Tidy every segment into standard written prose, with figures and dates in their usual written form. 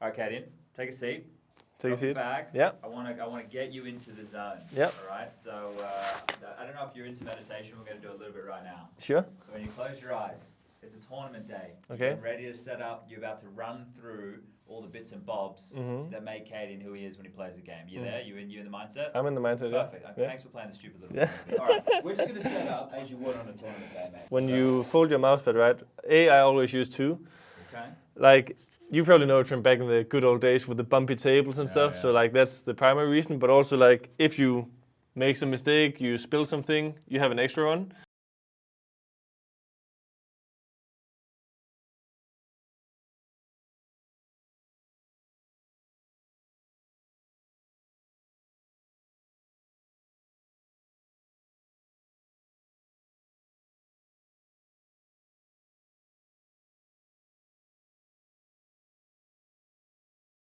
All right, Cadian, take a seat. Take a seat. Back. Yeah. I want to get you into the zone. Yeah. All right. So I don't know if you're into meditation. We're going to do a little bit right now. Sure. So when you close your eyes, it's a tournament day. Okay. You're ready to set up. You're about to run through all the bits and bobs that make Cadian who he is when he plays the game. You there? You in the mindset? I'm in the mindset. Perfect. Yeah. Thanks for playing the stupid little game. All right. We're just going to set up as you would on a tournament day, mate. When you fold your mousepad, right? I always use 2. Okay. Like, you probably know it from back in the good old days with the bumpy tables and stuff. Yeah. So like that's the primary reason. But also like if you make some mistake, you spill something, you have an extra one.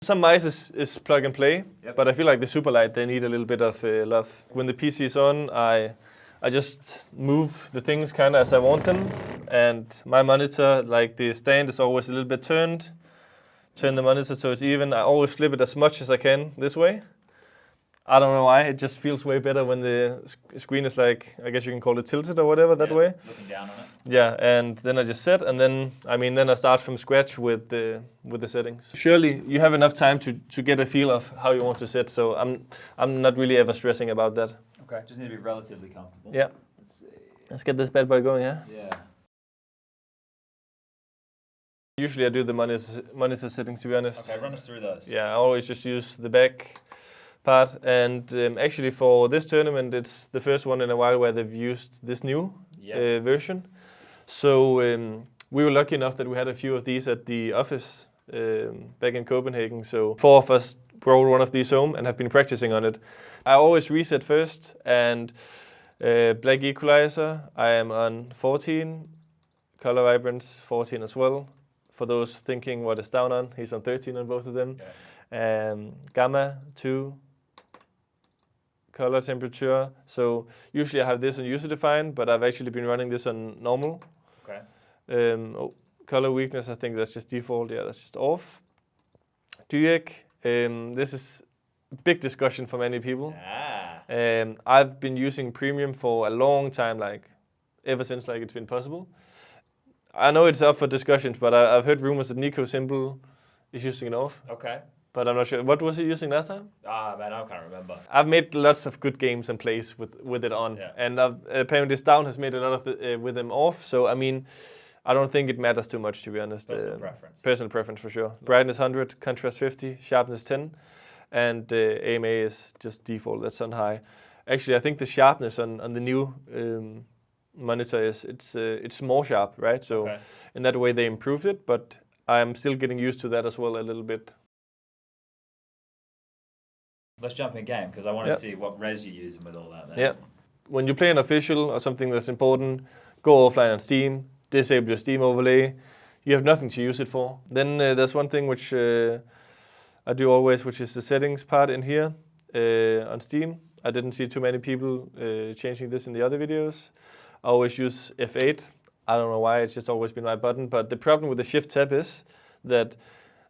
Some mice is plug and play, but I feel like the Superlight, they need a little bit of love. When the PC is on, I just move the things kind of as I want them. And my monitor, like the stand is always a little bit turned. Turn the monitor so it's even. I always flip it as much as I can this way. I don't know why, it just feels way better when the screen is like, I guess you can call it tilted or whatever that way. Looking down on it. Yeah, and then I just set, and then I start from scratch with the settings. Surely you have enough time to get a feel of how you want to set, so I'm not really ever stressing about that. Okay, just need to be relatively comfortable. Yeah. Let's see. Let's get this bad boy going, yeah? Yeah. Usually I do the monitor settings, to be honest. Okay, run us through those. Yeah, I always just use the back part, and actually for this tournament it's the first one in a while where they've used this new version. So we were lucky enough that we had a few of these at the office back in Copenhagen, so 4 of us brought one of these home and have been practicing on it. I always reset first, and black equalizer, I am on 14, color vibrance 14 as well. For those thinking what is down on, he's on 13 on both of them. Okay. Gamma 2, color temperature. So usually I have this on user defined, but I've actually been running this on normal. Okay. Color weakness, I think that's just default. Yeah, that's just off. DUEC, this is a big discussion for many people. I've been using premium for a long time, like ever since like it's been possible. I know it's up for discussions, but I've heard rumors that Nico Simple is using it off. Okay. But I'm not sure. What was he using last time? Man, I can't remember. I've made lots of good games and plays with it on. Yeah. And apparently Down has made a lot of with them off. So, I mean, I don't think it matters too much, to be honest. Personal preference. Personal preference, for sure. Brightness 100, contrast 50, sharpness 10. And AMA is just default. That's on high. Actually, I think the sharpness on the new monitor it's more sharp, right? So in that way they improved it, but I'm still getting used to that as well a little bit. Let's jump in game, because I want to see what res you're using with all that. Then. Yeah. When you play an official or something that's important, go offline on Steam, disable your Steam overlay. You have nothing to use it for. Then there's one thing which I do always, which is the settings part in here on Steam. I didn't see too many people changing this in the other videos. I always use F8. I don't know why, it's just always been my button. But the problem with the shift tab is that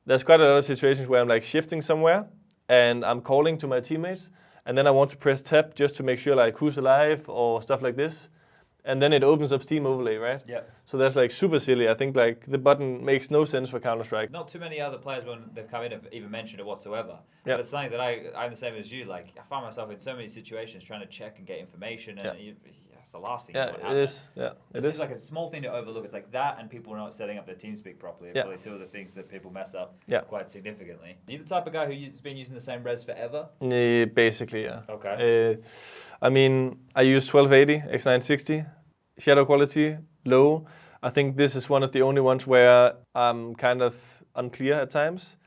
there's quite a lot of situations where I'm like shifting somewhere and I'm calling to my teammates, and then I want to press tab just to make sure like who's alive or stuff like this. And then it opens up Steam overlay, right? Yeah. So that's like super silly. I think like the button makes no sense for Counter-Strike. Not too many other players when they've come in have even mentioned it whatsoever. Yeah. But it's something that I'm the same as you. Like I find myself in so many situations trying to check and get information, and it's the last thing. Yeah, you want it is. Yeah, it is like a small thing to overlook. It's like that, and people not setting up their TeamSpeak properly. Are probably two of the things that people mess up quite significantly. Are you the type of guy who's been using the same res forever? Basically, yeah. Okay. I mean, I use 1280 X960. Shadow quality, low. I think this is one of the only ones where I'm kind of unclear at times.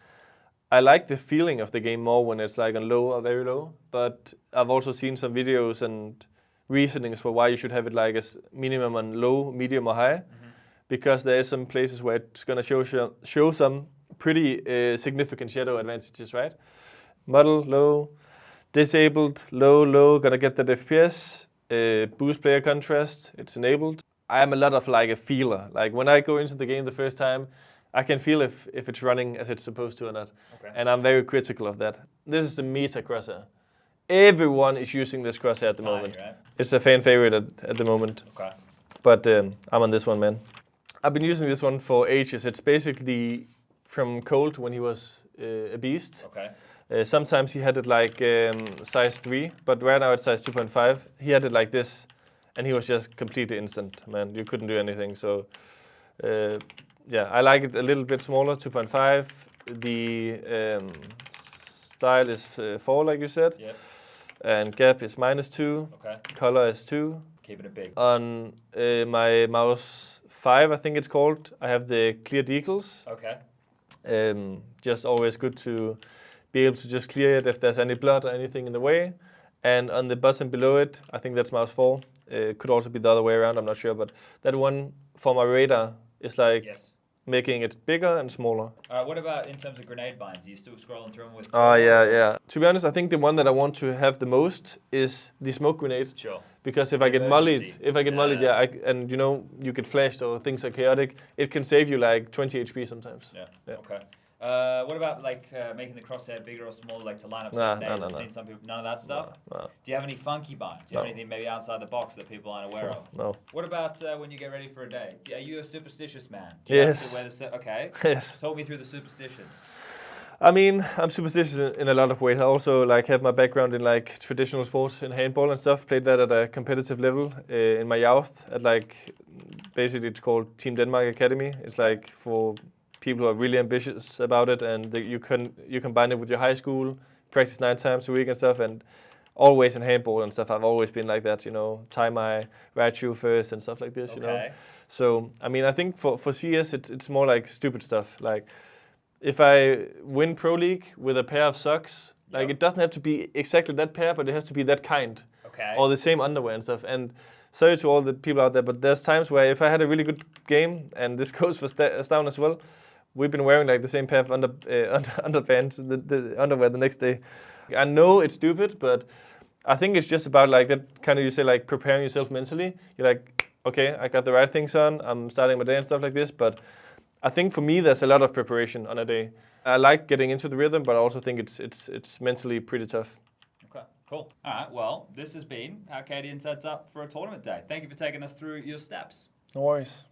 I like the feeling of the game more when it's like on low or very low, but I've also seen some videos and reasonings for why you should have it like as minimum on low, medium or high, because there is some places where it's gonna show some pretty significant shadow advantages, right? Model, low, disabled, low, low, gonna get that FPS. Boost player contrast, it's enabled. I am a lot of like a feeler. Like when I go into the game the first time, I can feel if it's running as it's supposed to or not. Okay. And I'm very critical of that. This is the meta crosshair. Everyone is using this crosshair at the moment. Right? It's a fan favorite at the moment. Okay. But I'm on this one, man. I've been using this one for ages. It's basically from Colt when he was a beast. Okay. Sometimes he had it like size 3, but right now it's size 2.5. He had it like this, and he was just completely instant, man. You couldn't do anything. So, yeah, I like it a little bit smaller, 2.5. The style is 4, like you said. Yep. And gap is -2. Okay. Color is 2. Keeping it big. On my mouse 5, I think it's called, I have the clear decals. Okay. Just always good to be able to just clear it if there's any blood or anything in the way. And on the button below it, I think that's mouse 4. Could also be the other way around, I'm not sure. But that one for my radar is like making it bigger and smaller. What about in terms of grenade binds? Are you still scrolling through them with? Oh, yeah. To be honest, I think the one that I want to have the most is the smoke grenade. Sure. Because if I get mullied, and you know, you get flashed or things are chaotic, it can save you like 20 HP sometimes. Yeah. Okay. What about like making the crosshair bigger or smaller, like to line up certain names? I've seen some people, none of that stuff? No. Do you have any funky binds? Do you have anything maybe outside the box that people aren't aware of? No. What about when you get ready for a day? Are you a superstitious man? Yes. Okay. Yes. Talk me through the superstitions. I mean, I'm superstitious in a lot of ways. I also like have my background in like traditional sports, in handball and stuff. Played that at a competitive level in my youth at like, basically it's called Team Denmark Academy. It's like for people who are really ambitious about it, and you combine it with your high school, practice 9 times a week and stuff, and always in handball and stuff, I've always been like that, you know, tie my right shoe first and stuff like this, you know. So, I mean, I think for CS, it's more like stupid stuff. Like, if I win Pro League with a pair of socks, like it doesn't have to be exactly that pair, but it has to be that kind. Okay. Or the same underwear and stuff. And sorry to all the people out there, but there's times where if I had a really good game, and this goes for Stavn as well, we've been wearing like the same pair of underpants, the underwear the next day. I know it's stupid, but I think it's just about like that kind of, you say, like preparing yourself mentally. You're like, okay, I got the right things on, I'm starting my day and stuff like this, but I think for me there's a lot of preparation on a day. I like getting into the rhythm, but I also think it's mentally pretty tough. Okay, cool. All right, well, this has been how Cadian sets up for a tournament day. Thank you for taking us through your steps. No worries.